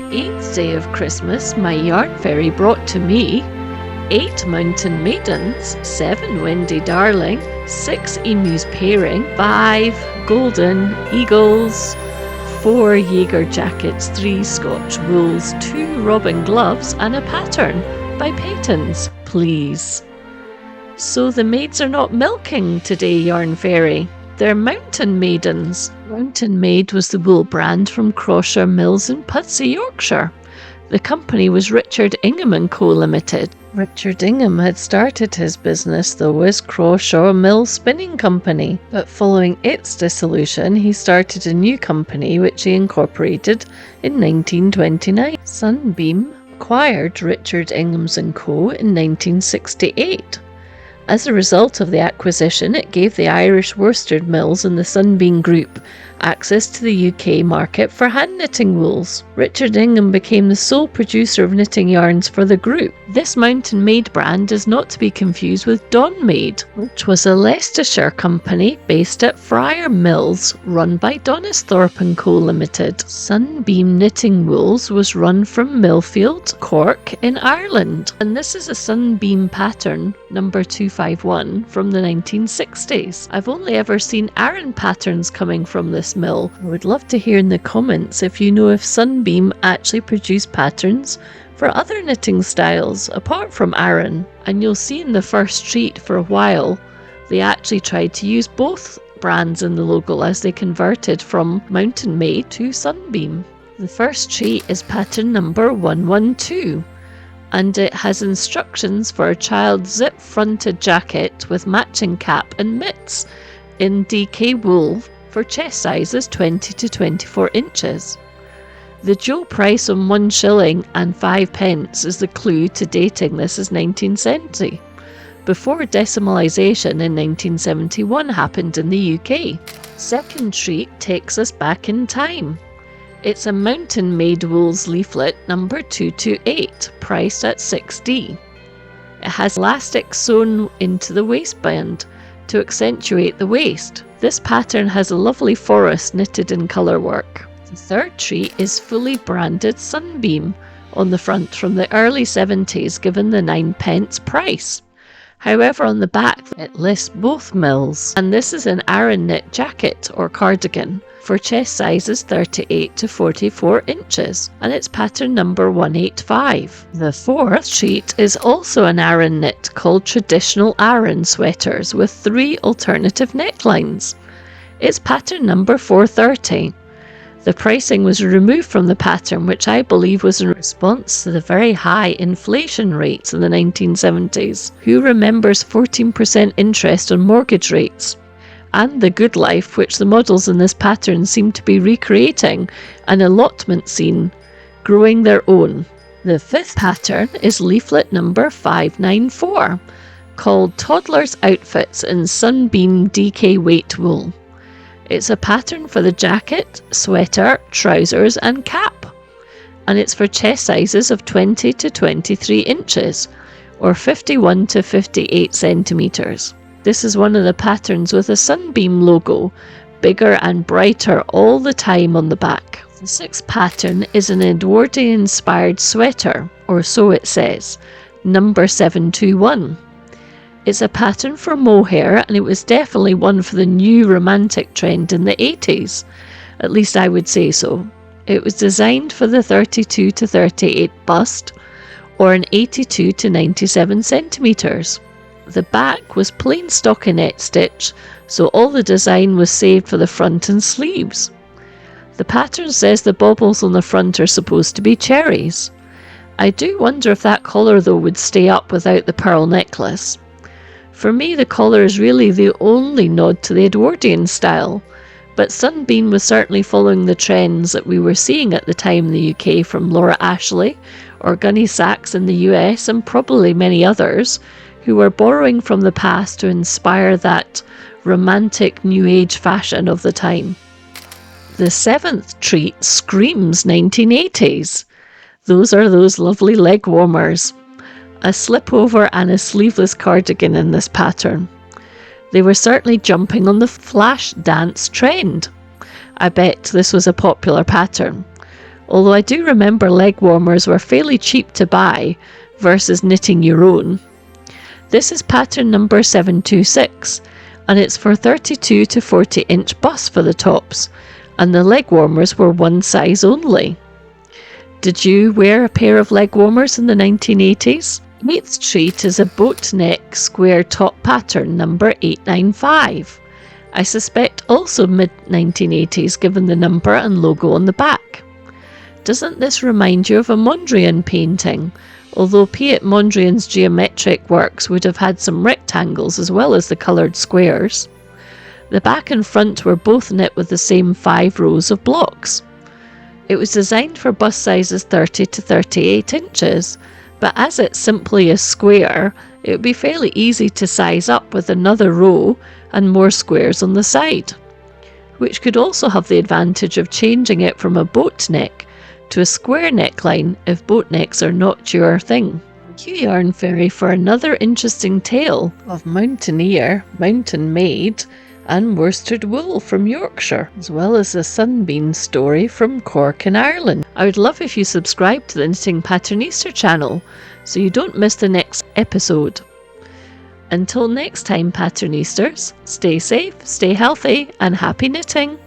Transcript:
8th day of Christmas, my yarn fairy brought to me 8 mountain maidens, 7 windy darling, 6 emus pairing, 5 golden eagles, 4 Jaeger jackets, 3 Scotch wools, 2 robin gloves, and a pattern by Paytons, please. So the maids are not milking today, Yarn Fairy. They're mountain maidens. Mountain Maid was the wool brand from Crawshaw Mills in Pudsey, Yorkshire. The company was Richard Ingham Co Limited. Richard Ingham had started his business though as Crawshaw Mill Spinning Company, but following its dissolution he started a new company which he incorporated in 1929. Sunbeam acquired Richard Ingham Co in 1968. As a result of the acquisition, it gave the Irish worsted mills in the Sunbeam Group access to the UK market for hand knitting wools. Richard Ingham became the sole producer of knitting yarns for the group. This Mountain Maid brand is not to be confused with Dawn Maid, which was a Leicestershire company based at Friar Mills, run by Donisthorpe & Co Limited. Sunbeam Knitting Wools was run from Millfield, Cork in Ireland, and this is a Sunbeam pattern, number 251, from the 1960s. I've only ever seen Aran patterns coming from this mill. I would love to hear in the comments if you know if Sunbeam actually produced patterns for other knitting styles apart from Aran. And you'll see in the first treat for a while they actually tried to use both brands in the logo as they converted from Mountain Maid to Sunbeam. The first treat is pattern number 112 and it has instructions for a child's zip fronted jacket with matching cap and mitts in DK wool for chest sizes 20 to 24 inches. The dual price on 1 shilling and 5 pence is the clue to dating this as 1970, before decimalisation in 1971 happened in the UK. Second treat takes us back in time. It's a Mountain Maid Wools leaflet number 228, priced at 6D. It has elastic sewn into the waistband to accentuate the waist. This pattern has a lovely forest knitted in colour work. The third treat is fully branded Sunbeam on the front from the early 70s given the 9 pence price. However, on the back it lists both mills, and this is an Aran knit jacket or cardigan for chest sizes 38 to 44 inches, and it's pattern number 185. The fourth sheet is also an Aran knit called Traditional Aran Sweaters with 3 alternative necklines. It's pattern number 430. The pricing was removed from the pattern, which I believe was in response to the very high inflation rates in the 1970s. Who remembers 14% interest on mortgage rates? And the good life which the models in this pattern seem to be recreating, an allotment scene, growing their own. The fifth pattern is leaflet number 594, called Toddlers Outfits in Sunbeam DK Weight Wool. It's a pattern for the jacket, sweater, trousers and cap, and it's for chest sizes of 20 to 23 inches or 51 to 58 centimetres. This is one of the patterns with a Sunbeam logo, bigger and brighter all the time on the back. The sixth pattern is an Edwardian inspired sweater, or so it says, number 721. It's a pattern for mohair, and it was definitely one for the new romantic trend in the 80s. At least I would say so. It was designed for the 32 to 38 bust, or an 82 to 97 centimetres. The back was plain stockinette stitch, so all the design was saved for the front and sleeves. The pattern says the baubles on the front are supposed to be cherries. I do wonder if that collar though would stay up without the pearl necklace. For me, the collar is really the only nod to the Edwardian style, but Sunbeam was certainly following the trends that we were seeing at the time in the UK from Laura Ashley or Gunny Sacks in the US and probably many others who were borrowing from the past to inspire that romantic new age fashion of the time. The seventh treat screams 1980s. Those are those lovely leg warmers. A slip-over and a sleeveless cardigan in this pattern. They were certainly jumping on the flash dance trend. I bet this was a popular pattern. although I do remember leg warmers were fairly cheap to buy versus knitting your own. This is pattern number 726, and it's for 32 to 40 inch bust for the tops, and the leg warmers were one size only. Did you wear a pair of leg warmers in the 1980s? 8th treat is a boat neck square top pattern number 895. I suspect also mid-1980s given the number and logo on the back. Doesn't this remind you of a Mondrian painting? Although Piet Mondrian's geometric works would have had some rectangles as well as the coloured squares. The back and front were both knit with the same 5 rows of blocks. It was designed for bust sizes 30 to 38 inches, but as it's simply a square, it would be fairly easy to size up with another row and more squares on the side, which could also have the advantage of changing it from a boat neck to a square neckline if boat necks are not your thing. Thank you, Yarn Fairy, for another interesting tale of mountaineer, mountain maid, and worsted wool from Yorkshire, as well as a Sunbeam story from Cork in Ireland. I would love if you subscribe to the Knitting Patternista channel so you don't miss the next episode. Until next time, Patternistas, stay safe, stay healthy, and happy knitting!